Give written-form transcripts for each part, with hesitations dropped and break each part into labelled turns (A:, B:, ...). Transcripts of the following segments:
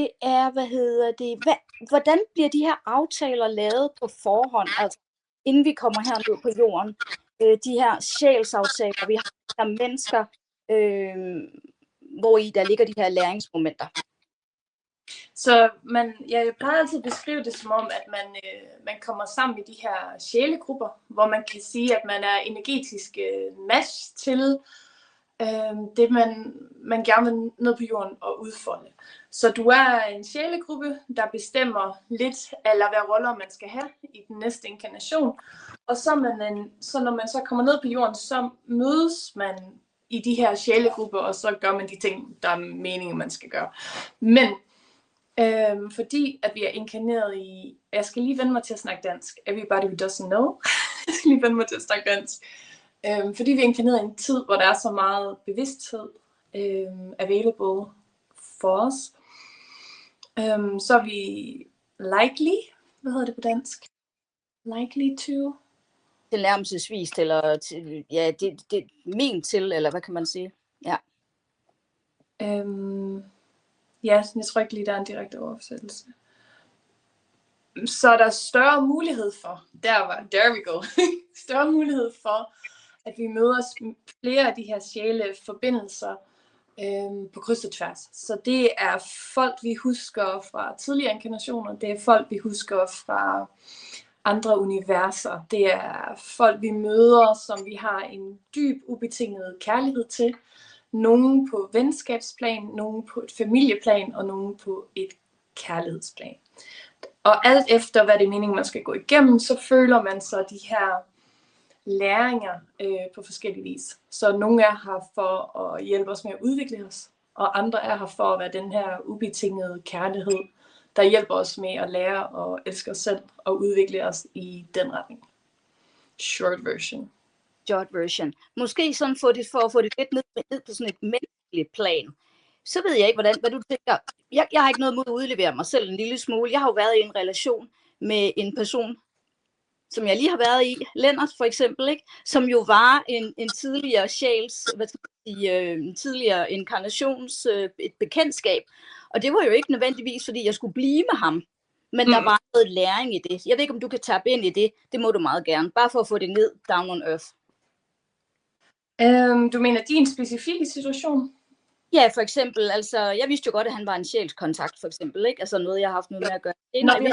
A: det er, hvordan bliver de her aftaler lavet på forhånd, altså inden vi kommer herned på jorden? De her sjælsaftaler, vi har her mennesker, hvor i der ligger de her læringsmomenter.
B: Så jeg plejer altid at beskrive det som om, at man kommer sammen i de her sjælegrupper, hvor man kan sige, at man er energetisk match til det, man gerne vil ned på jorden og udfolde. Så du er en sjælegruppe, der bestemmer lidt, eller hvad roller man skal have i den næste inkarnation. Og så når man så kommer ned på jorden, så mødes man i de her sjælegrupper, og så gør man de ting, der er meningen, man skal gøre. Men fordi at vi er inkarneret i, jeg skal lige vende mig til at snakke dansk, everybody who doesn't know, jeg skal lige vende mig til at snakke dansk, fordi vi er inkarneret i en tid, hvor der er så meget bevidsthed available for os, så er vi likely, hvad hedder det på dansk? Likely to?
A: Tilnærmelsesvist, eller det ment til, eller hvad kan man sige? Ja.
B: Ja, jeg tror ikke lige, der er en direkte oversættelse. Så er der større mulighed for, there we go, større mulighed for, at vi møder flere af de her sjæleforbindelser på kryds og tværs. Så det er folk, vi husker fra tidligere inkarnationer, det er folk, vi husker fra andre universer, det er folk, vi møder, som vi har en dyb, ubetinget kærlighed til. Nogen på venskabsplan, nogen på et familieplan, og nogen på et kærlighedsplan. Og alt efter, hvad det er meningen, man skal gå igennem, så føler man så de her læringer på forskellige vis. Så nogle er her for at hjælpe os med at udvikle os, og andre er her for at være den her ubetingede kærlighed, der hjælper os med at lære og elske os selv og udvikle os i den retning. Short version.
A: Måske sådan for at få det lidt ned på sådan et menneskeligt plan. Så ved jeg ikke, hvad du tænker. Jeg har ikke noget mod at udlevere mig selv en lille smule. Jeg har jo været i en relation med en person, som jeg lige har været i, Lennart for eksempel, ikke? Som jo var en tidligere sjæls, en tidligere inkarnations et bekendtskab. Og det var jo ikke nødvendigvis, fordi jeg skulle blive med ham. Men der var noget læring i det. Jeg ved ikke, om du kan tappe ind i det. Det må du meget gerne. Bare for at få det ned, down on earth.
B: Du mener din specifikke situation?
A: Ja, for eksempel, altså, jeg vidste jo godt, at han var en sjælskontakt, for eksempel, ikke? Altså noget, jeg har haft noget med at gøre.
B: Når vi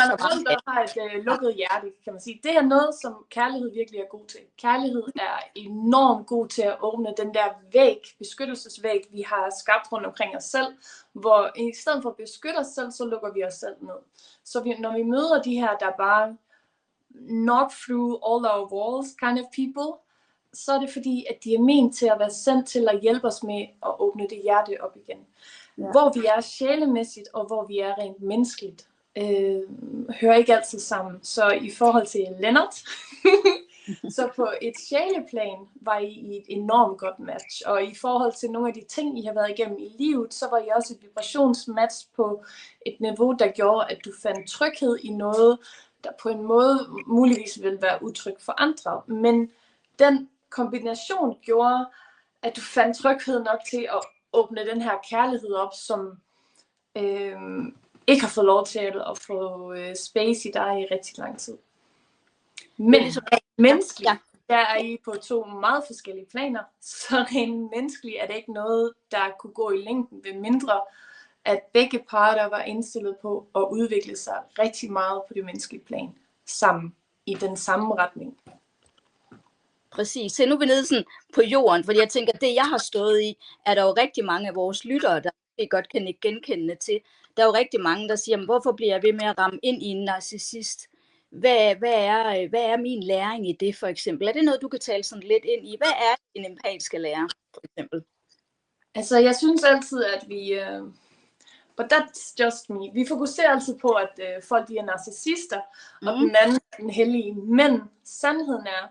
B: har et lukket hjerte, kan man sige. Det er noget, som kærlighed virkelig er god til. Kærlighed er enormt god til at åbne den der væg, beskyttelsesvæg, vi har skabt rundt omkring os selv, hvor i stedet for at beskytte os selv, så lukker vi os selv ned. Så når vi møder de her, der bare knock through all our walls kind of people, så er det fordi, at de er ment til at være sendt til at hjælpe os med at åbne det hjerte op igen. Ja. Hvor vi er sjælemæssigt, og hvor vi er rent menneskeligt, hører ikke altid sammen. Så i forhold til Lennart, så på et sjæleplan var I et enormt godt match. Og i forhold til nogle af de ting, I har været igennem i livet, så var I også et vibrationsmatch på et niveau, der gjorde, at du fandt tryghed i noget, der på en måde muligvis ville være utrygt for andre. Men den kombination gjorde, at du fandt tryghed nok til at åbne den her kærlighed op, som ikke har fået lov til at få space i dig i rigtig lang tid. Men menneskeligt, der er I på to meget forskellige planer, så rent menneskeligt er det ikke noget, der kunne gå i længden, ved mindre at begge parter var indstillet på at udvikle sig rigtig meget på det menneskelige plan, sammen i den samme retning.
A: Præcis. Så nu er vi nede sådan på jorden, fordi jeg tænker, at det, jeg har stået i, er der jo rigtig mange af vores lyttere, der godt kan ikke genkende til. Der er jo rigtig mange, der siger, hvorfor bliver jeg ved med at ramme ind i en narcissist? Hvad er min læring i det, for eksempel? Er det noget, du kan tale sådan lidt ind i? Hvad er en empatiske lærer, for eksempel?
B: Altså, jeg synes altid, at vi... but that's just me. Vi fokuserer altid på, at folk de er narcissister, og den anden er den hellige. Men sandheden er,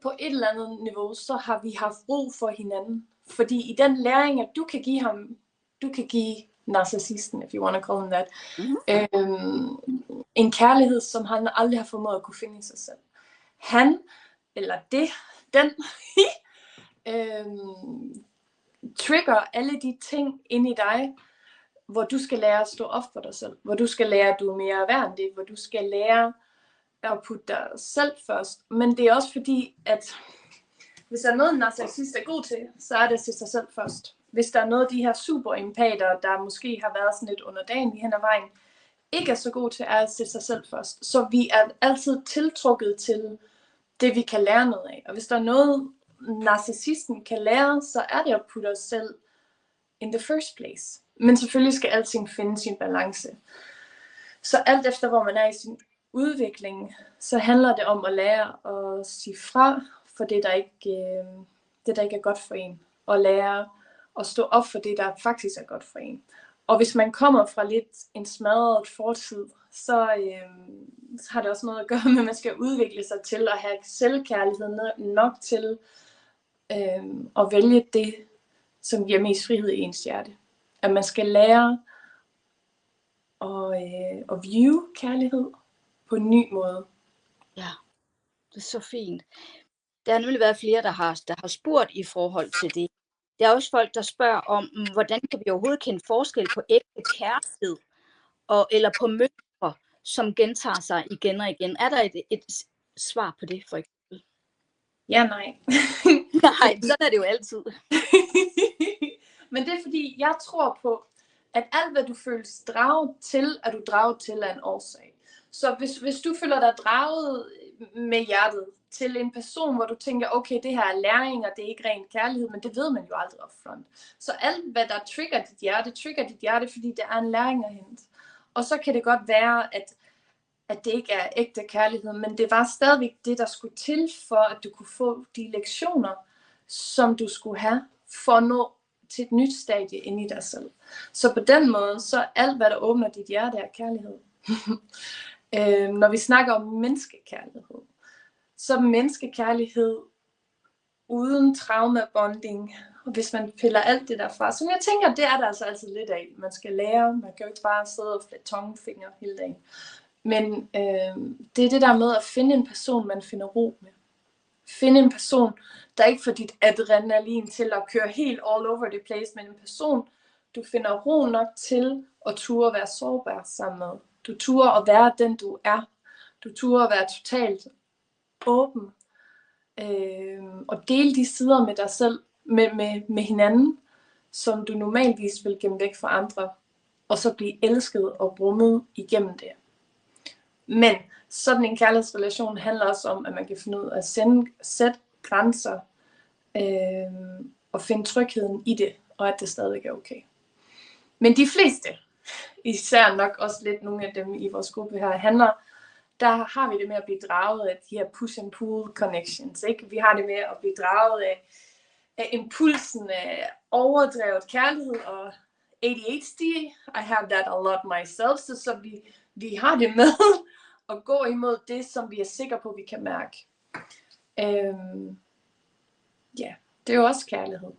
B: på et eller andet niveau, så har vi haft brug for hinanden. Fordi i den læring, at du kan give ham, du kan give narcissisten, if you want to call him that, en kærlighed, som han aldrig har formået at kunne finde i sig selv. Han, eller det, den, trigger alle de ting inde i dig, hvor du skal lære at stå op for dig selv, hvor du skal lære, at du er mere værd end det, hvor du skal lære at putte dig selv først. Men det er også fordi, at hvis der er noget, en narcissist er god til, så er det at se sig selv først. Hvis der er noget af de her superempater, der måske har været sådan lidt underdanige hen ad vejen, ikke er så god til, er at se sig selv først. Så vi er altid tiltrukket til det, vi kan lære noget af. Og hvis der er noget, narcissisten kan lære, så er det at putte os selv in the first place. Men selvfølgelig skal alting finde sin balance. Så alt efter, hvor man er i sin udvikling, så handler det om at lære at sige fra for det, der ikke er godt for en. Og lære at stå op for det, der faktisk er godt for en. Og hvis man kommer fra lidt en smadret fortid, så har det også noget at gøre med, at man skal udvikle sig til at have selvkærlighed nok til at vælge det, som giver mest frihed i ens hjerte. At man skal lære at view kærlighed på en ny måde.
A: Ja, det er så fint. Der har nemlig været flere, der har spurgt i forhold til det. Der er også folk, der spørger om, hvordan kan vi overhovedet kende forskel på ægte kærlighed eller på mønstre, som gentager sig igen og igen. Er der et svar på det, for eksempel?
B: Ja, nej.
A: Nej, sådan er det jo altid.
B: Men det er fordi, jeg tror på, at alt hvad du føles draget til, er du draget til af en årsag. Så hvis du føler dig draget med hjertet til en person, hvor du tænker, okay, det her er læring, og det er ikke ren kærlighed, men det ved man jo aldrig upfront. Så alt hvad der trigger dit hjerte, fordi det er en læring at hente. Og så kan det godt være, at det ikke er ægte kærlighed, men det var stadigvæk det, der skulle til for, at du kunne få de lektioner, som du skulle have for at nå til et nyt stadie inde i dig selv. Så på den måde, så alt hvad der åbner dit hjerte er kærlighed. Når vi snakker om menneskekærlighed, så er menneskekærlighed uden traumabonding, og hvis man piller alt det derfra, som jeg tænker, det er der altså altid lidt af. Man skal lære, man kan jo ikke bare sidde og flette tommelfingre hele dagen. Men det er det der med at finde en person, man finder ro med. Finde en person, der ikke får dit adrenalin til at køre helt all over the place, men en person, du finder ro nok til at ture være sårbar sammen med. Du turer at være den, du er. Du turer at være totalt åben. Og dele de sider med dig selv, med hinanden, som du normalvis vil gemme væk fra andre. Og så blive elsket og rummet igennem det. Men sådan en kærlighedsrelation handler også om, at man kan finde ud af at sætte grænser. Og finde trygheden i det, og at det stadig er okay. Men de fleste, især nok også lidt nogle af dem i vores gruppe her, der har vi det med at blive draget af de her push and pull connections. Ikke? Vi har det med at blive draget af impulsen af overdrevet kærlighed og ADHD. I have that a lot myself, så vi har det med at gå imod det, som vi er sikre på, vi kan mærke. Ja, det er jo også kærlighed.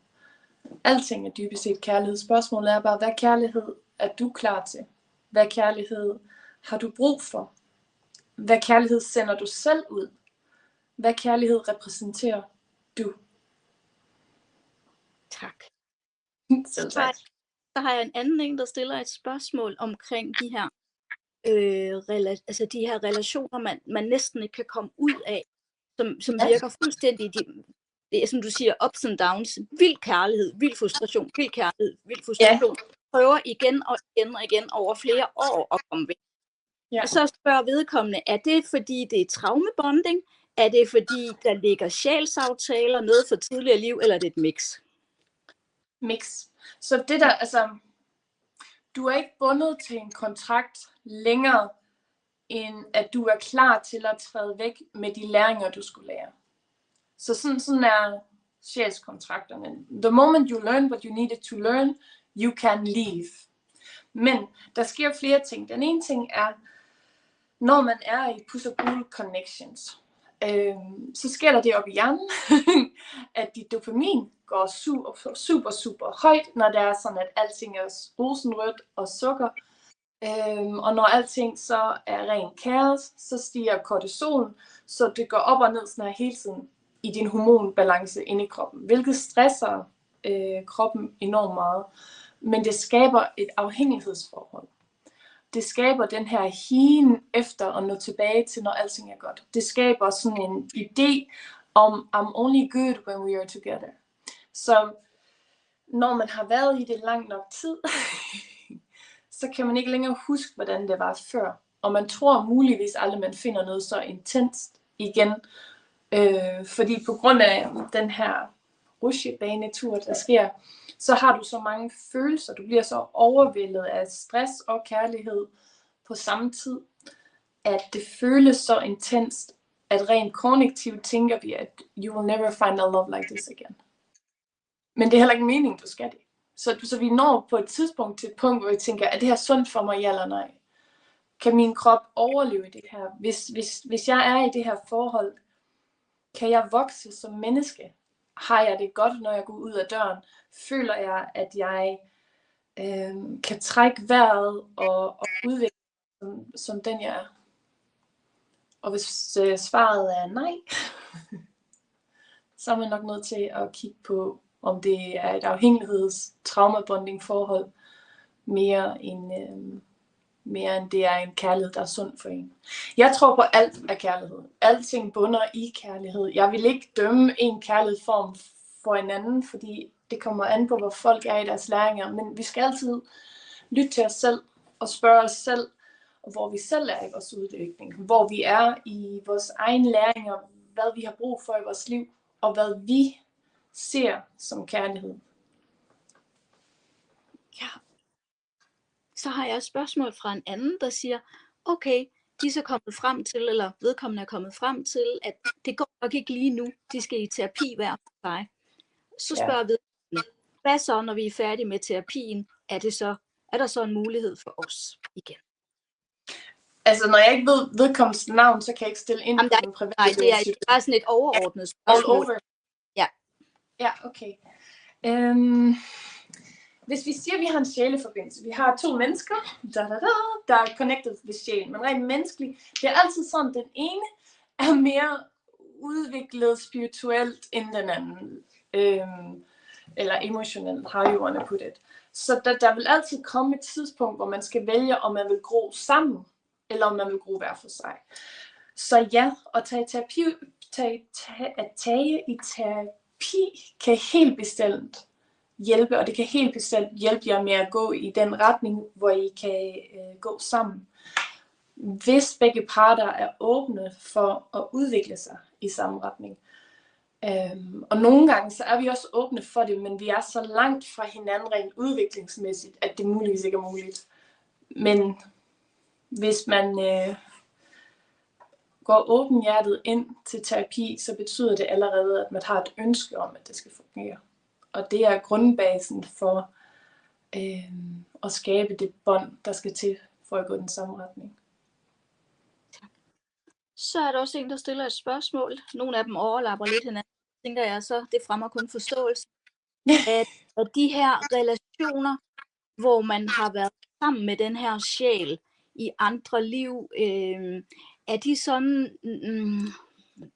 B: Alting er dybest set kærlighed. Spørgsmålet er bare, hvad kærlighed er du klar til? Hvad kærlighed har du brug for? Hvad kærlighed sender du selv ud? Hvad kærlighed repræsenterer du?
A: Tak.
B: Selv tak.
A: Så har jeg en anden en, der stiller et spørgsmål omkring de her, de her relationer, man næsten ikke kan komme ud af, som virker fuldstændig, det er, som du siger, ups and downs, vild kærlighed, vild frustration, vild kærlighed, vild frustration. Ja. Prøver igen og igen og igen over flere år at komme væk. Ja. Og så spørger vedkommende, er det fordi det er traumebonding? Er det fordi der ligger sjælsaftaler, noget for tidligere liv, eller er det et mix?
B: Mix. Så det der, altså, du er ikke bundet til en kontrakt længere, end at du er klar til at træde væk med de læringer, du skulle lære. Så sådan er sjælskontrakterne. The moment you learn what you needed to learn, you can leave. Men der sker flere ting. Den ene ting er, når man er i push and pull connections, så sker der det op i hjernen, at dit dopamin går super højt, når det er sådan, at alting er rosenrødt og sukker. Og når alting så er ren kaos, så stiger kortisol, så det går op og ned sådan her hele tiden i din hormonbalance inde i kroppen, hvilket stresser kroppen enormt meget. Men det skaber et afhængighedsforhold. Det skaber den her higen efter at nå tilbage til, når alting er godt. Det skaber sådan en idé om, I'm only good when we are together. Så når man har været i det lang nok tid, så kan man ikke længere huske, hvordan det var før. Og man tror muligvis aldrig, man finder noget så intenst igen. Fordi på grund af den her rutsjebanetur, der sker, så har du så mange følelser. Du bliver så overvældet af stress og kærlighed på samme tid, at det føles så intenst, at rent kognitivt tænker vi, at you will never find a love like this again. Men det er heller ikke meningen, du skal det. Så vi når på et tidspunkt til et punkt, hvor vi tænker, er det her sundt for mig, ja eller nej? Kan min krop overleve i det her? Hvis jeg er i det her forhold, kan jeg vokse som menneske? Har jeg det godt, når jeg går ud af døren? Føler jeg, at jeg kan trække vejret og udvikle som den jeg er? Og hvis svaret er nej, så er man nok nødt til at kigge på, om det er et afhængigheds-traumabonding forhold, mere end det er en kærlighed, der er sund for en. Jeg tror på alt af kærlighed. Alting bunder i kærlighed. Jeg vil ikke dømme en kærlighedsform for en anden, fordi det kommer an på, hvor folk er i deres læringer. Men vi skal altid lytte til os selv og spørge os selv, hvor vi selv er i vores udvikling. Hvor vi er i vores egen læringer, hvad vi har brug for i vores liv, og hvad vi ser som kærlighed.
A: Ja. Så har jeg et spørgsmål fra en anden, der siger, okay, de er så kommet frem til, eller vedkommende er kommet frem til, at det går nok ikke lige nu, de skal i terapi hver for sig. Så spørger vedkommende, hvad så, når vi er færdige med terapien, er der så en mulighed for os igen?
B: Altså, når jeg ikke ved vedkommens navn, så kan jeg ikke stille ind på en privat.
A: Nej, det er bare sådan et overordnet spørgsmål.
B: All over.
A: Ja.
B: Ja, okay. Hvis vi siger, at vi har en sjæleforbindelse, vi har to mennesker, der er connected ved sjælen, men rent menneskeligt, det er altid sådan, den ene er mere udviklet spirituelt end den anden, eller emotionelt, how you want to put it. Så der vil altid komme et tidspunkt, hvor man skal vælge, om man vil gro sammen, eller om man vil gro hver for sig. Så ja, at tage i terapi kan helt bestemt hjælpe, og det kan helt bestemt hjælpe jer med at gå i den retning, hvor I kan gå sammen. Hvis begge parter er åbne for at udvikle sig i samme retning. Og nogle gange så er vi også åbne for det, men vi er så langt fra hinanden rent udviklingsmæssigt, at det muligvis ikke er muligt. Men hvis man går åbenhjertet ind til terapi, så betyder det allerede, at man har et ønske om, at det skal fungere. Og det er grundbasen for at skabe det bånd, der skal til for at gå i den samme retning.
A: Så er der også en, der stiller et spørgsmål. Nogle af dem overlapper lidt hinanden. Tænker jeg så, det fremmer kun forståelse. At de her relationer, hvor man har været sammen med den her sjæl i andre liv, er de sådan,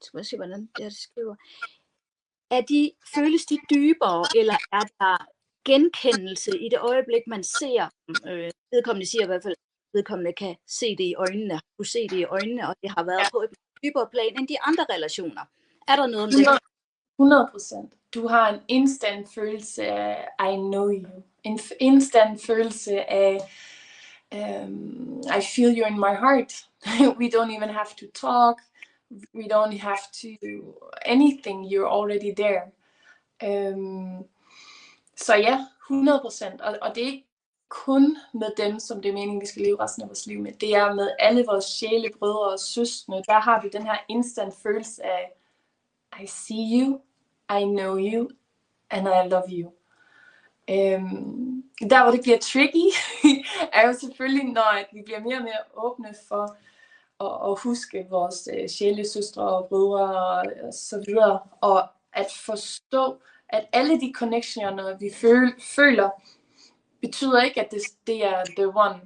A: skal jeg se, hvordan jeg skriver, føles de dybere, eller er der genkendelse i det øjeblik, man ser, vedkommende siger i hvert fald, vedkommende kan se det i øjnene, kunne se det i øjnene, og det har været på et dybere plan end de andre relationer. Er der noget om det?
B: 100%. Du har en instant følelse af I know you. En instant følelse af I feel you in my heart. We don't even have to talk. We don't have to anything. You're already there. Så ja, 100%. Og det er ikke kun med dem, som det er meningen, vi skal leve resten af vores liv med. Det er med alle vores sjælebrødre og søstre. Der har vi den her instant følelse af I see you, I know you, and I love you. Der hvor det bliver tricky, er jo selvfølgelig, når vi bliver mere og mere åbne for at huske vores sjælesøstre og brødre og så videre, og at forstå, at alle de connectioner, vi føler, betyder ikke, at det er the one.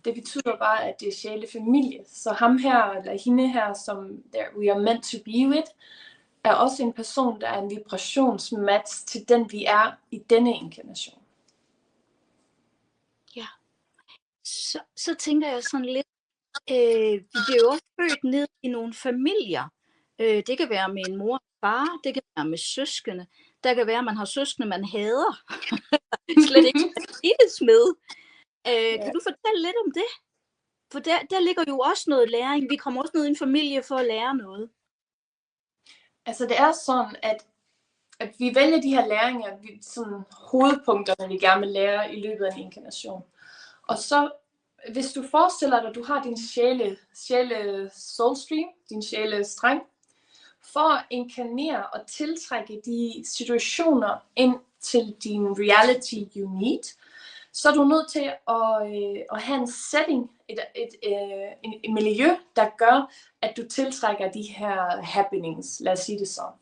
B: Det betyder bare, at det er sjælefamilie. Så ham her, eller hende her, som we are meant to be with, er også en person, der er en vibrationsmatch til den, vi er i denne inkarnation.
A: så tænker jeg sådan lidt, vi bliver jo også født ned i nogle familier. Det kan være med en mor og far, det kan være med søskende. Der kan være, at man har søskende, man hader. Slet ikke skidtes med. Kan du fortælle lidt om det? For der ligger jo også noget læring. Vi kommer også ned i en familie for at lære noget.
B: Altså det er sådan, at vi vælger de her læringer, sådan hovedpunkterne, vi gerne vil lære i løbet af en inkarnation. Og så, hvis du forestiller dig, at du har din sjæle soulstream, din sjælestreng, for at inkarnere og tiltrække de situationer ind til din reality you need, så er du nødt til at have en setting, et miljø, der gør, at du tiltrækker de her happenings, lad os sige det sådan.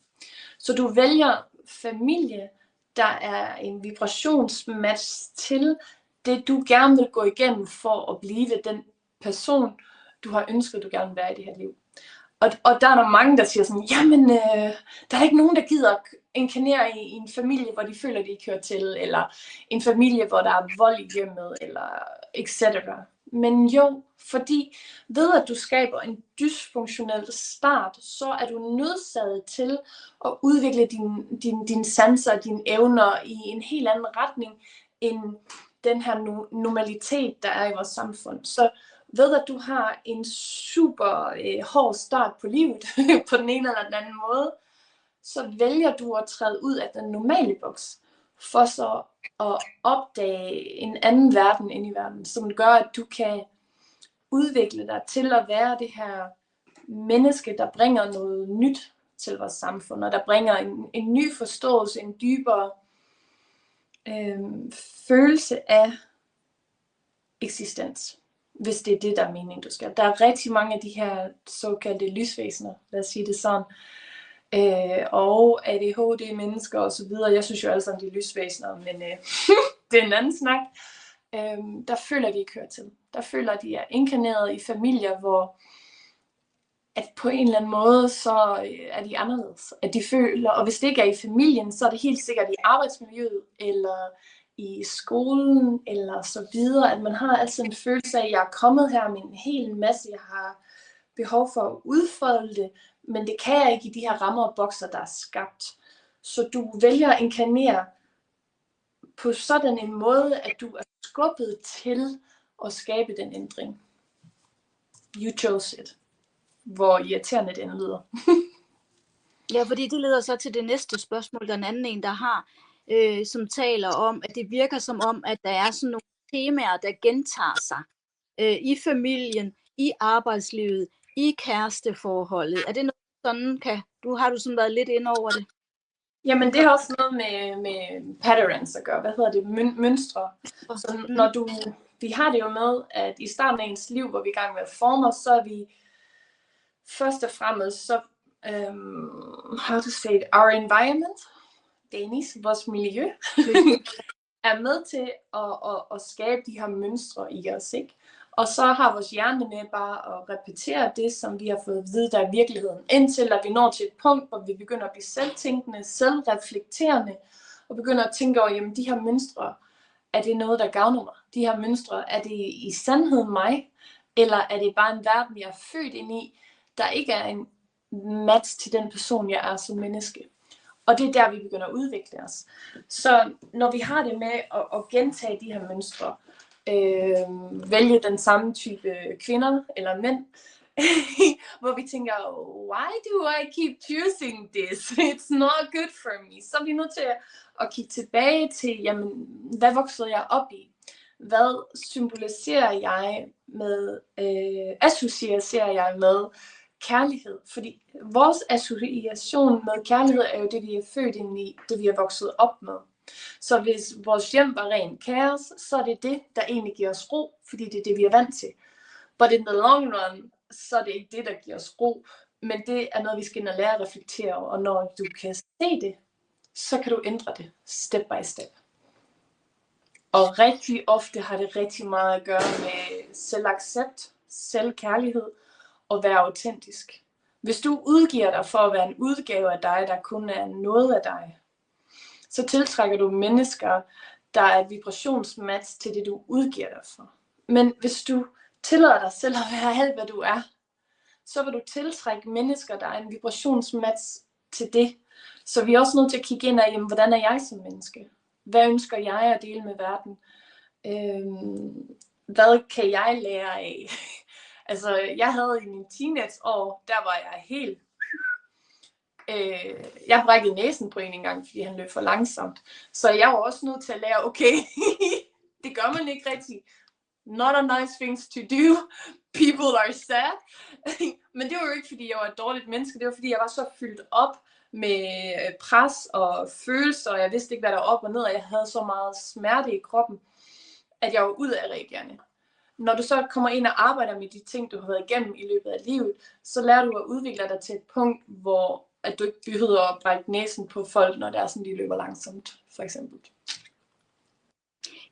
B: Så du vælger familie, der er en vibrationsmatch til det, du gerne vil gå igennem for at blive den person, du har ønsket, du gerne vil være i det her liv. Og der er der mange, der siger sådan, jamen, der er ikke nogen, der gider inkarnere i en familie, hvor de føler, de ikke hører til, eller en familie, hvor der er vold i hjemmet, eller etc. Men jo, fordi ved at du skaber en dysfunktionel start, så er du nødsaget til at udvikle dine sanser, dine evner i en helt anden retning, end den her normalitet, der er i vores samfund. Så ved at du har en super hård start på livet, på den ene eller den anden måde, så vælger du at træde ud af den normale boks, for så at opdage en anden verden ind i verden, som gør, at du kan udvikle dig til at være det her menneske, der bringer noget nyt til vores samfund, og der bringer en ny forståelse, en dybere følelse af eksistens. Hvis det er det, der er meningen, du skal. Der er rigtig mange af de her såkaldte lysvæsener, lad os sige det sådan, og ADHD-mennesker og så videre. Jeg synes jo alle sammen, de er lysvæsener, men det er en anden snak. Der føler de ikke hører til. Der føler de er inkarneret i familier, hvor at på en eller anden måde, så er de anderledes. At de føler, og hvis det ikke er i familien, så er det helt sikkert i arbejdsmiljøet, eller i skolen, eller så videre, at man har altid en følelse af, at jeg er kommet her med en hel masse, jeg har behov for at udfolde det, men det kan jeg ikke i de her rammer og bokser, der er skabt. Så du vælger at inkarnere på sådan en måde, at du er skubbet til at skabe den ændring. You chose it. Hvor irriterende den lyder.
A: Ja, fordi det leder så til det næste spørgsmål, der er en anden en, der har, som taler om, at det virker som om, at der er sådan nogle temaer, der gentager sig i familien, i arbejdslivet, i kæresteforholdet. Er det noget sådan, har du sådan været lidt inde over det?
B: Jamen det har også noget med patterns at gøre. Hvad hedder det? Mønstre. Så når vi har det jo med, at i starten af ens liv, hvor vi er i gang med at forme os, så er vi først og fremmest, så how to say it, our environment, Danish, vores miljø, er med til at skabe de her mønstre i os, ikke? Og så har vores hjerne med bare at repetere det, som vi har fået at vide, der er virkeligheden. Indtil at vi når til et punkt, hvor vi begynder at blive selvtænkende, selvreflekterende, og begynder at tænke over, jamen de her mønstre, er det noget, der gavner mig? De her mønstre, er det i sandhed mig? Eller er det bare en verden, jeg er født ind i, der ikke er en match til den person, jeg er som menneske? Og det er der, vi begynder at udvikle os. Så når vi har det med at gentage de her mønstre, vælge den samme type kvinder eller mænd, hvor vi tænker, why do I keep choosing this? It's not good for me. Så er vi nødt til at kigge tilbage til, jamen, hvad voksede jeg op i? Hvad symboliserer jeg med, associerer jeg med kærlighed? Fordi vores association med kærlighed er jo det, vi er født ind i, det vi er vokset op med. Så hvis vores hjem var ren kaos, så er det det, der egentlig giver os ro, fordi det er det, vi er vant til. But in the long run, så er det ikke det, der giver os ro, men det er noget, vi skal ind og lære at reflektere over. Og når du kan se det, så kan du ændre det step by step. Og rigtig ofte har det rigtig meget at gøre med selvaccept, selvkærlighed og være autentisk. Hvis du udgiver dig for at være en udgave af dig, der kun er noget af dig, så tiltrækker du mennesker, der er et vibrationsmatch til det, du udgiver dig for. Men hvis du tillader dig selv at være alt, hvad du er, så vil du tiltrække mennesker, der er en vibrationsmatch til det. Så vi er også nødt til at kigge ind af, jamen, hvordan er jeg som menneske? Hvad ønsker jeg at dele med verden? Hvad kan jeg lære af? Altså, jeg havde i mine teenageår, der var jeg helt... jeg brækkede næsen på en gang, fordi han løb for langsomt. Så jeg var også nødt til at lære, okay, det gør man ikke rigtigt. Not a nice things to do. People are sad. Men det var jo ikke, fordi jeg var et dårligt menneske. Det var, fordi jeg var så fyldt op med pres og følelser, og jeg vidste ikke, hvad der var op og ned, og jeg havde så meget smerte i kroppen, at jeg var udadreagerende. Når du så kommer ind og arbejder med de ting, du har været igennem i løbet af livet, så lærer du at udvikle dig til et punkt, hvor at du ikke behøver at brække næsen på folk, når det er sådan, de løber langsomt, for eksempel.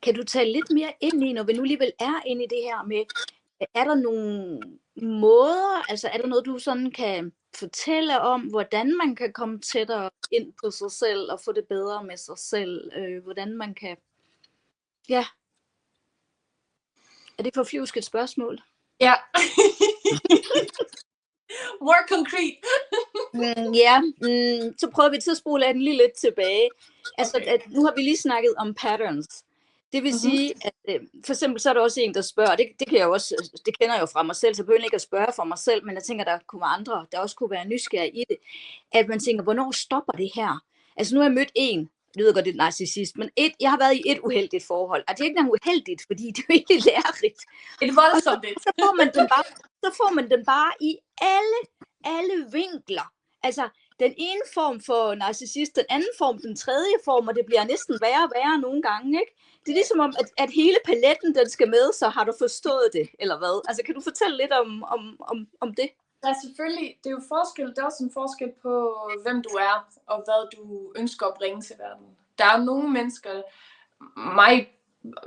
A: Kan du tage lidt mere ind i, når vi nu alligevel er inde i det her med, er der nogle måder, altså er der noget, du sådan kan fortælle om, hvordan man kan komme tættere ind på sig selv og få det bedre med sig selv, hvordan man kan, ja, er det for flyvsk et spørgsmål?
B: Ja. More concrete.
A: Så prøver vi til at spole den lige lidt tilbage. Altså,
B: Okay.
A: at nu har vi lige snakket om patterns. Det vil sige, at for eksempel så er der også en, der spørger, det kan jeg jo også, det kender jeg jo fra mig selv, så jeg behøver ikke at spørge for mig selv, men jeg tænker, der kunne være andre, der også kunne være nysgerrige i det, at man tænker, hvornår stopper det her? Altså nu har jeg mødt en, det ved godt, det er narcissist, men jeg har været i et uheldigt forhold, og det er ikke engang uheldigt, fordi det er jo egentlig lærerigt.
B: Et voldsomt et.
A: Så får man den bare i alle vinkler. Altså, den ene form for narcissist, den anden form, den tredje form, og det bliver næsten værre og værre nogle gange, ikke? Det er ligesom om, at hele paletten, den skal med, så har du forstået det, eller hvad? Altså, kan du fortælle lidt om det?
B: Ja, selvfølgelig. Det er jo forskel. Det er også en forskel på, hvem du er, og hvad du ønsker at bringe til verden. Der er nogle mennesker, mig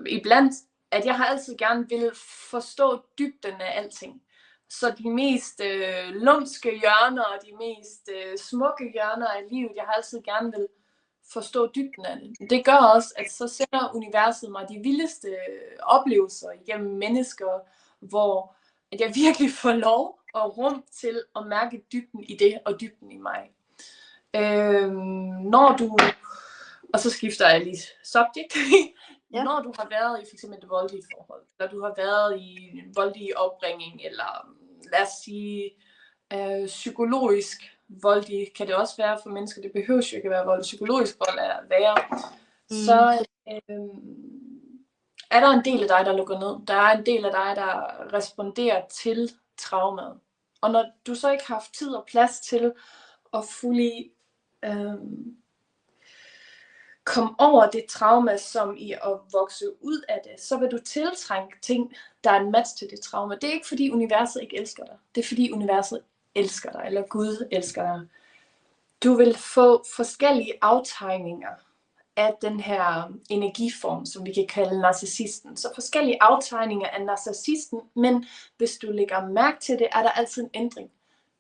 B: iblandt, at jeg har altid gerne vil forstå dybden af alting. Så de mest lumske hjørner og de mest smukke hjørner af livet, jeg har altid gerne vil forstå dybden af det. Det gør også, at så sender universet mig de vildeste oplevelser igennem mennesker, hvor at jeg virkelig får lov og rum til at mærke dybden i det og dybden i mig. Når du, og så skifter jeg lige subject, ja. Når du har været i f.eks. et voldeligt forhold, eller du har været i en voldelig opbringning, eller lad os sige psykologisk voldelig, kan det også være for mennesker, det behøver jo ikke at være vold, psykologisk vold er værre, så er der en del af dig, der lukker ned. Der er en del af dig, der responderer til traumet. Og når du så ikke har haft tid og plads til at fully komme over det trauma, som i at vokse ud af det, så vil du tiltrænge ting, der er en match til det trauma. Det er ikke fordi universet ikke elsker dig. Det er fordi universet elsker dig, eller Gud elsker dig. Du vil få forskellige aftegninger af den her energiform, som vi kan kalde narcissisten. Så forskellige aftegninger af narcissisten, men hvis du lægger mærke til det, er der altid en ændring.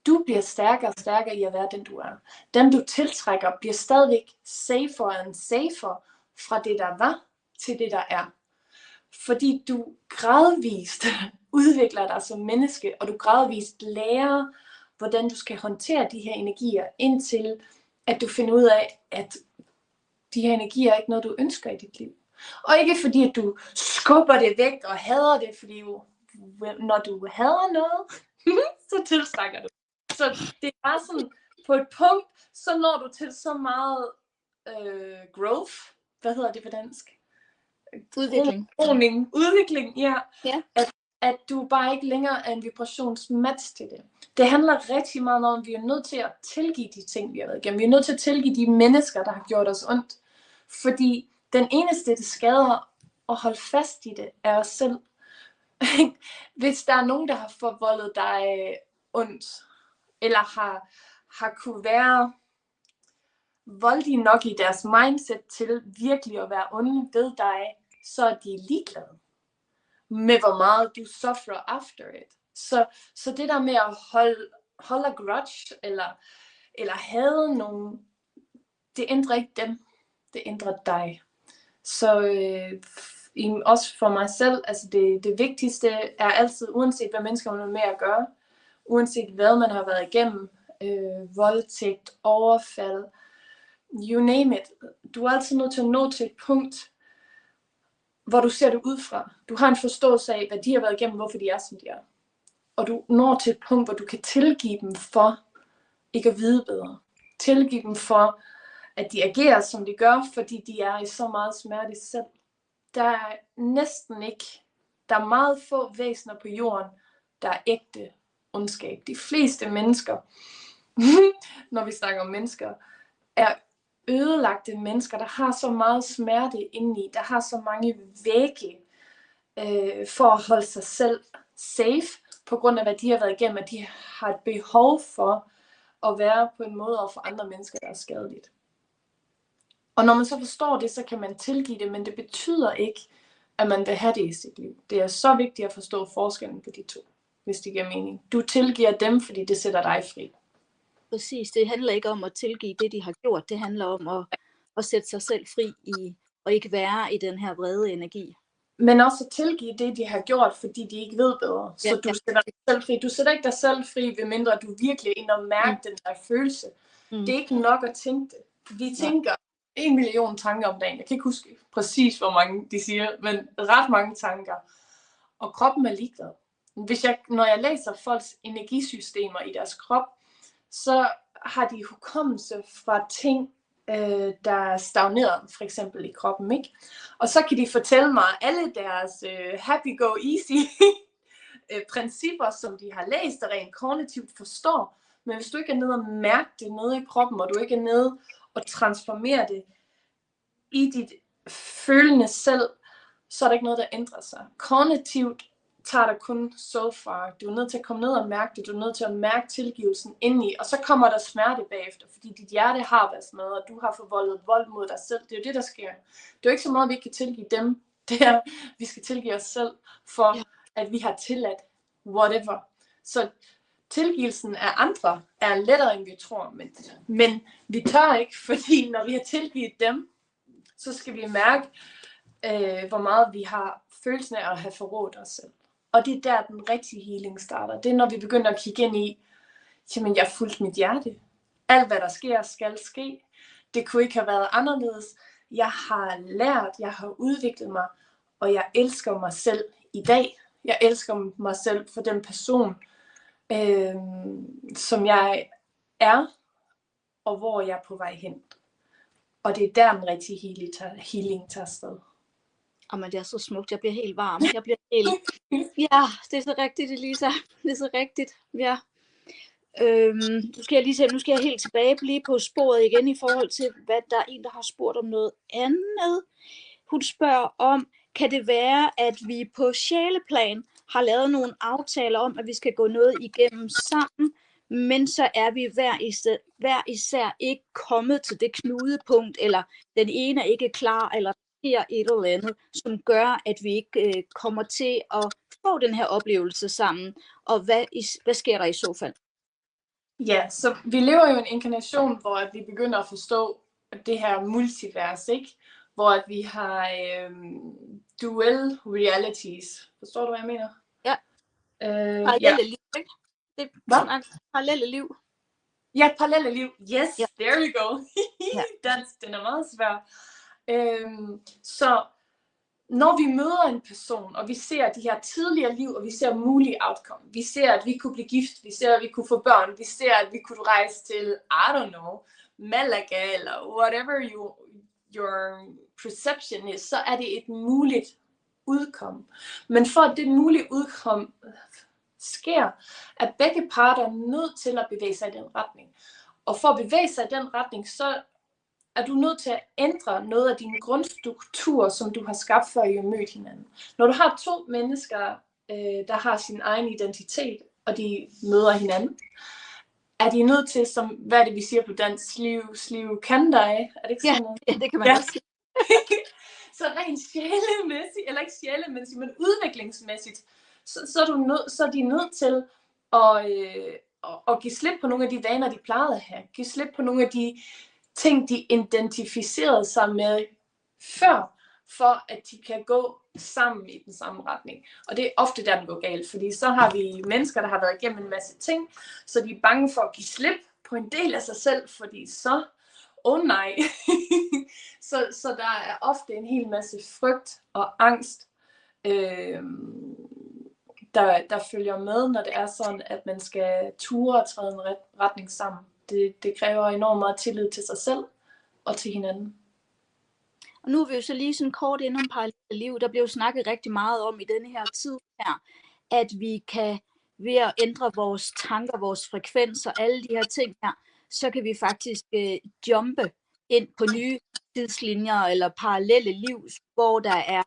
B: Du bliver stærkere og stærkere i at være den, du er. Dem, du tiltrækker, bliver stadigvæk safer and safer fra det, der var, til det, der er. Fordi du gradvist udvikler dig som menneske, og du gradvist lærer, hvordan du skal håndtere de her energier, indtil at du finder ud af, at de her energier er ikke noget, du ønsker i dit liv. Og ikke fordi, at du skubber det væk og hader det, fordi når du hader noget, så tiltrækker du. Så det er bare sådan, på et punkt, så når du til så meget growth, hvad hedder det på dansk? Udvikling, ja. At du bare ikke længere er en vibrationsmatch til det. Det handler rigtig meget om, at vi er nødt til at tilgive de ting, vi har været igennem. Vi er nødt til at tilgive de mennesker, der har gjort os ondt. Fordi den eneste, det skader at holde fast i det, er os selv. Hvis der er nogen, der har forvoldet dig ondt, eller har kunne være voldelige nok i deres mindset til virkelig at være onde ved dig, så er de ligeglade med, hvor meget du suffer after it. Så det der med at holde a grudge, eller hade nogen, det ændrer ikke dem. Det ændrer dig. Så også for mig selv, altså det vigtigste er altid, uanset hvad mennesker man er med at gøre, uanset hvad man har været igennem, voldtægt, overfald, you name it. Du er altid nødt til at nå til et punkt, hvor du ser det udefra. Du har en forståelse af, hvad de har været igennem, hvorfor de er, som de er. Og du når til et punkt, hvor du kan tilgive dem for ikke at vide bedre. Tilgive dem for, at de agerer, som de gør, fordi de er i så meget smerte selv. Der er næsten ikke, der er meget få væsener på jorden, der er ægte ondskab. De fleste mennesker, når vi snakker om mennesker, er ødelagte mennesker, der har så meget smerte indeni, der har så mange vægge for at holde sig selv safe, på grund af hvad de har været igennem, at de har et behov for at være på en måde over for andre mennesker, der er skadeligt. Og når man så forstår det, så kan man tilgive det, men det betyder ikke, at man vil have det i sit liv. Det er så vigtigt at forstå forskellen på de to, hvis det giver mening. Du tilgiver dem, fordi det sætter dig fri.
A: Præcis, det handler ikke om at tilgive det, de har gjort. Det handler om at sætte sig selv fri og ikke være i den her vrede energi.
B: Men også at tilgive det, de har gjort, fordi de ikke ved bedre. Så du sætter dig selv fri. Du sætter ikke dig selv fri, ved mindre du virkelig er inde og mærker den der følelse. Det er ikke nok at tænke det. Vi tænker 1 million tanker om dagen. Jeg kan ikke huske præcis, hvor mange de siger, men ret mange tanker. Og kroppen er ligeglad. Når jeg læser folks energisystemer i deres krop, så har de hukommelse fra ting, der er stagneret, for eksempel i kroppen, ikke? Og så kan de fortælle mig alle deres happy go easy principper, som de har læst og rent kognitivt forstår. Men hvis du ikke er nede og mærke det nede i kroppen, og du ikke er nede og transformerer det i dit følende selv, så er der ikke noget, der ændrer sig. Kognitivt tager dig kun so far. Du er nødt til at komme ned og mærke det. Du er nødt til at mærke tilgivelsen indeni. Og så kommer der smerte bagefter, fordi dit hjerte har været smadret, og du har forvoldet vold mod dig selv. Det er jo det, der sker. Det er jo ikke så meget, at vi ikke kan tilgive dem. Det er, vi skal tilgive os selv, for at vi har tilladt whatever. Så tilgivelsen af andre er lettere, end vi tror. Men vi tør ikke, fordi når vi har tilgivet dem, så skal vi mærke, hvor meget vi har følelsen af at have forrådt os selv. Og det er der, den rigtige healing starter. Det er, når vi begynder at kigge ind i, jamen, jeg har fulgt mit hjerte. Alt, hvad der sker, skal ske. Det kunne ikke have været anderledes. Jeg har lært, jeg har udviklet mig, og jeg elsker mig selv i dag. Jeg elsker mig selv for den person, som jeg er, og hvor jeg er på vej hen. Og det er der, den rigtige healing tager sted.
A: Men det er så smukt. Jeg bliver helt varm. Jeg bliver helt... Ja, det er så rigtigt, Elisa. Det er så rigtigt. Ja. Nu skal jeg helt tilbage blive på sporet igen i forhold til, hvad der er en, der har spurgt om noget andet. Hun spørger om, kan det være, at vi på sjæleplan har lavet nogle aftaler om, at vi skal gå noget igennem sammen, men så er vi hver især ikke kommet til det knudepunkt, eller den ene er ikke klar, eller sker et eller andet, som gør, at vi ikke kommer til at få den her oplevelse sammen. Og hvad sker der i så fald?
B: Ja, så vi lever jo en inkarnation, hvor at vi begynder at forstå det her multivers, ikke? Hvor at vi har dual realities. Forstår du, hvad jeg mener?
A: Ja. Parallelle liv, ikke? Det er parallelle liv.
B: Ja, parallelle liv. Yes,
A: ja.
B: There we go. Den er meget svær. Så når vi møder en person, og vi ser de her tidligere liv, og vi ser mulige outcome, vi ser, at vi kunne blive gift, vi ser, at vi kunne få børn, vi ser, at vi kunne rejse til, I don't know, Malaga, eller whatever your perception is, så er det et muligt udkom. Men for at det mulige udkom sker, er begge parter nødt til at bevæge sig i den retning. Og for at bevæge sig i den retning, så er du nødt til at ændre noget af dine grundstrukturer, som du har skabt, før I har mødt hinanden. Når du har to mennesker, der har sin egen identitet, og de møder hinanden, er de nødt til, som, hvad er det, vi siger på dansk, sliv kan dig? Er det ikke sådan noget?
A: Ja, det kan man også sige.
B: Så rent sjælemæssigt, eller ikke sjælemæssigt, men udviklingsmæssigt, så er de nødt til at give slip på nogle af de vaner, de plejede at have. Give slip på nogle af de ting, de identificerede sig med før, for at de kan gå sammen i den samme retning. Og det er ofte der, den går galt, fordi så har vi mennesker, der har været igennem en masse ting, så de er bange for at give slip på en del af sig selv, fordi så, nej. så der er ofte en hel masse frygt og angst, der følger med, når det er sådan, at man skal ture og træde en retning sammen. Det kræver enormt meget tillid til sig selv og til hinanden.
A: Og nu er vi jo så lige sådan kort inde om parallelle liv. Der bliver jo snakket rigtig meget om i denne her tid her, at vi kan ved at ændre vores tanker, vores frekvenser, alle de her ting her, så kan vi faktisk jumpe ind på nye tidslinjer eller parallelle liv, hvor der er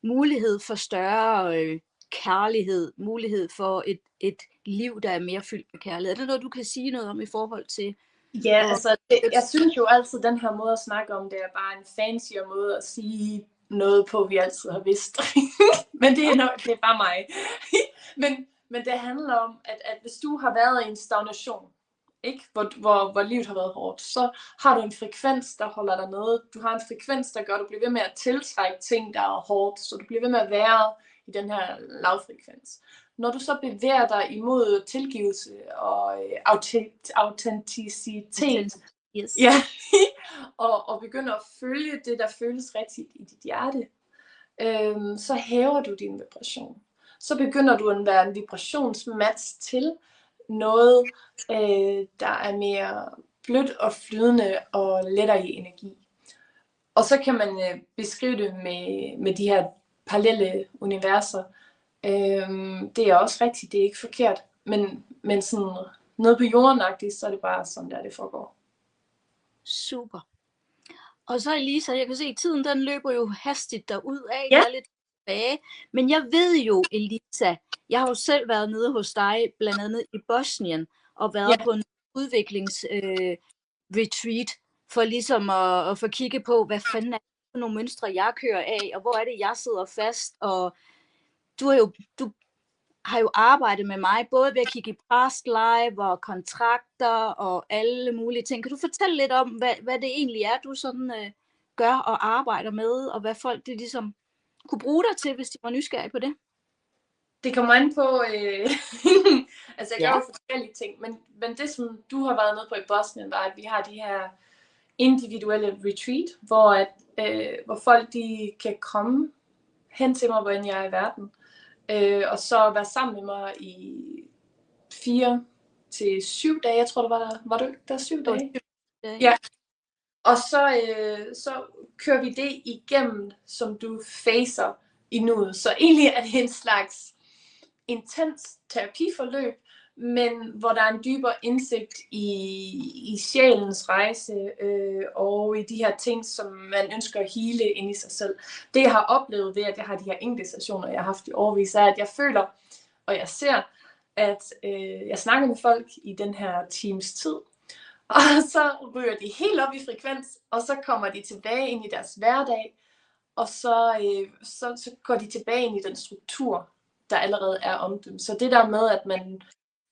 A: mulighed for større kærlighed, mulighed for et liv, der er mere fyldt med kærlighed. Er det noget, du kan sige noget om i forhold til?
B: Ja, altså jeg synes jo altid, at den her måde at snakke om, det er bare en fancier måde at sige noget på, vi altid har vidst. Men det er bare mig. men det handler om, at hvis du har været i en stagnation, ikke? Hvor livet har været hårdt, så har du en frekvens, der holder dig nede. Du har en frekvens, der gør, at du bliver ved med at tiltrække ting, der er hårdt, så du bliver ved med at være i den her lavfrekvens. Når du så bevæger dig imod tilgivelse og autenticitet,
A: Yes.
B: ja, og begynder at følge det, der føles rigtigt i dit hjerte, så hæver du din vibration. Så begynder du at være en vibrationsmatch til noget, der er mere blødt og flydende og lettere i energi. Og så kan man beskrive det med de her parallelle universer. Det er også rigtigt, det er ikke forkert, men sådan noget på jorden-agtigt, så er det bare sådan der, det foregår.
A: Super. Og så Elisa, jeg kan se, at tiden den løber jo hastigt derudad.
B: Ja.
A: Jeg er lidt tilbage. Men jeg ved jo, Elisa, jeg har jo selv været nede hos dig, blandt andet i Bosnien, og været på en udviklingsretreat, for ligesom at få kigge på, hvad fanden er det for nogle mønstre, jeg kører af, og hvor er det, jeg sidder fast. Og du har jo arbejdet med mig, både ved at kigge i past live og kontrakter og alle mulige ting. Kan du fortælle lidt om, hvad det egentlig er, du sådan gør og arbejder med, og hvad folk det ligesom kunne bruge dig til, hvis de var nysgerrige på det?
B: Det kommer an på, altså jeg gør jo forskellige ting, men det som du har været nede på i Bosnien, var, at vi har de her individuelle retreat, hvor folk de kan komme hen til mig, hvor jeg er i verden, og så være sammen med mig i 4 til 7 dage, jeg tror det var du ikke der 7 dage? Ja. Og så kører vi det igennem, som du facer i nuet. Så egentlig er det en slags intens terapiforløb, men hvor der er en dybere indsigt i sjælens rejse og i de her ting, som man ønsker at hele ind i sig selv. Det jeg har oplevet ved, at jeg har de her enkelte sessioner, jeg har haft i årevis, er, at jeg føler, og jeg ser, at jeg snakker med folk i den her times tid, og så ryger de helt op i frekvens, og så kommer de tilbage ind i deres hverdag, og så går de tilbage ind i den struktur, der allerede er om dem. Så det der med, at man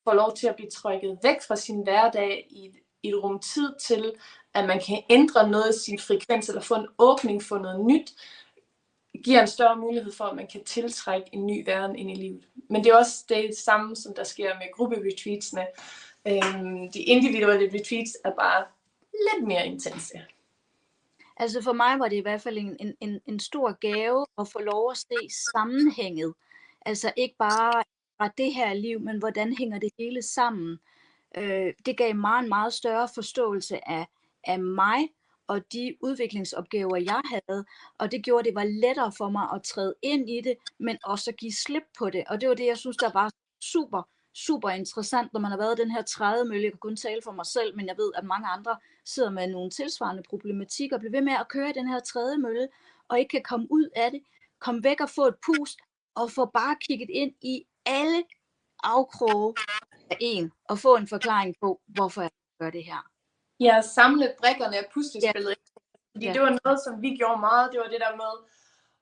B: får lov til at blive trykket væk fra sin hverdag i et rum tid til, at man kan ændre noget i sin frekvens, eller få en åbning for noget nyt, giver en større mulighed for, at man kan tiltrække en ny verden ind i livet. Men det er også det samme, som der sker med grupperetreatsene. De individuelle retreats er bare lidt mere intense.
A: Altså for mig var det i hvert fald en stor gave at få lov at se sammenhænget. Altså ikke bare fra det her liv, men hvordan hænger det hele sammen. Det gav mig en meget større forståelse af mig og de udviklingsopgaver, jeg havde. Og det gjorde, det var lettere for mig at træde ind i det, men også at give slip på det. Og det var det, jeg synes, der var super interessant, når man har været i den her trædemølle. Jeg kan kun tale for mig selv, men jeg ved, at mange andre sidder med nogle tilsvarende problematikker og bliver ved med at køre i den her trædemølle, og ikke kan komme ud af det, komme væk og få et pust, og få bare kigget ind i alle afkroge af en, og få en forklaring på, hvorfor jeg gør det her.
B: Ja, samle brikkerne af puslespillet. Ja. Fordi det var noget, som vi gjorde meget. Det var det der med,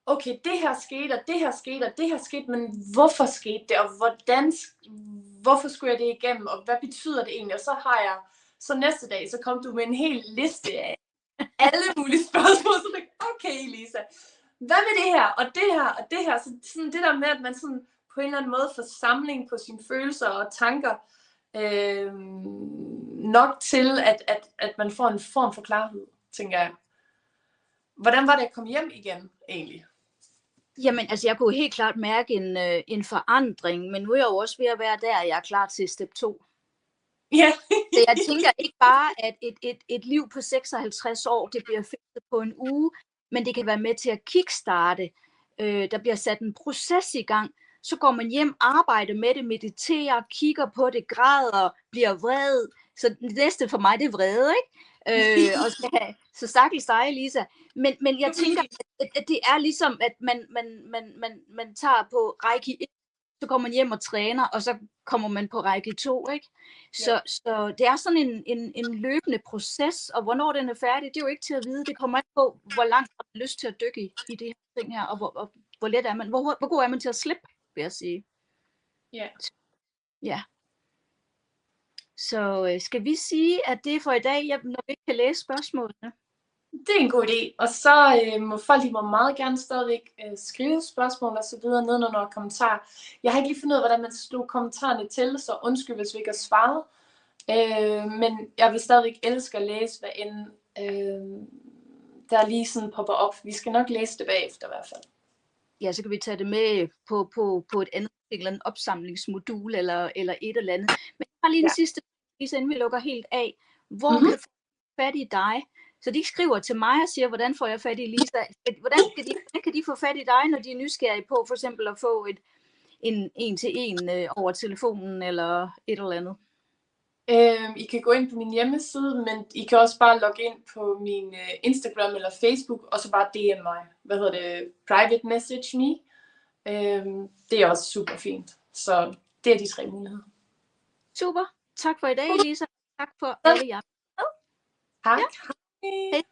B: okay, det her skete, og det her skete, og det her skete, men hvorfor skete det, og hvorfor skulle jeg det igennem, og hvad betyder det egentlig? Og så næste dag, så kom du med en hel liste af alle mulige spørgsmål. Så tænkte jeg, okay Lisa, hvad med det her, og det her, og det her? Så sådan det der med, at man sådan på en eller anden måde får samling på sine følelser og tanker, nok til, at man får en form for klarhed, tænker jeg. Hvordan var det at komme hjem igen, egentlig?
A: Jamen, altså, jeg kunne helt klart mærke en forandring, men nu er jeg jo også ved at være der, jeg er klar til step 2.
B: Ja.
A: Så jeg tænker ikke bare, at et liv på 56 år, det bliver fikset på en uge, men det kan være med til at kickstarte. Der bliver sat en proces i gang. Så går man hjem, arbejder med det, mediterer, kigger på det, græder, bliver vred. Så det næste for mig, det er vrede, ikke? Så stakkels dig, Lisa. Men jeg tænker, at det er ligesom, at man tager på række 1, så går man hjem og træner, og så kommer man på række 2, ikke? Så det er sådan en løbende proces, og hvornår den er færdig, det er jo ikke til at vide. Det kommer an på, hvor langt man har lyst til at dykke i det her ting her, og hvor let er man, hvor god er man til at slippe, vil jeg sige. Ja. Så skal vi sige, at det er for i dag, når vi ikke kan læse spørgsmålene?
B: Det er en god idé, og så må folk meget gerne stadigvæk skrive spørgsmål og så videre nedenunder kommentarer. Jeg har ikke lige fundet ud af, hvordan man slog kommentarerne til, så undskyld, hvis vi ikke har svaret. Men jeg vil stadigvæk elske at læse, hvad end der lige sådan popper op. Vi skal nok læse det bagefter i hvert fald.
A: Ja, så kan vi tage det med på et andet eller en opsamlingsmodul eller et eller andet. Men jeg har lige den sidste, inden vi lukker helt af. Hvor kan du få fat i dig? Så de skriver til mig og siger, hvordan får jeg fat i Lisa? Hvordan kan de få fat i dig, når de er nysgerrige på for eksempel at få en til en over telefonen eller et eller andet?
B: I kan gå ind på min hjemmeside, men I kan også bare logge ind på min Instagram eller Facebook, og så bare DM mig. Private message me. Det er også super fint. Så det er de 3 muligheder.
A: Super. Tak for i dag, Lisa. Tak for alle jer.
B: Tak.
A: Ja. Hej.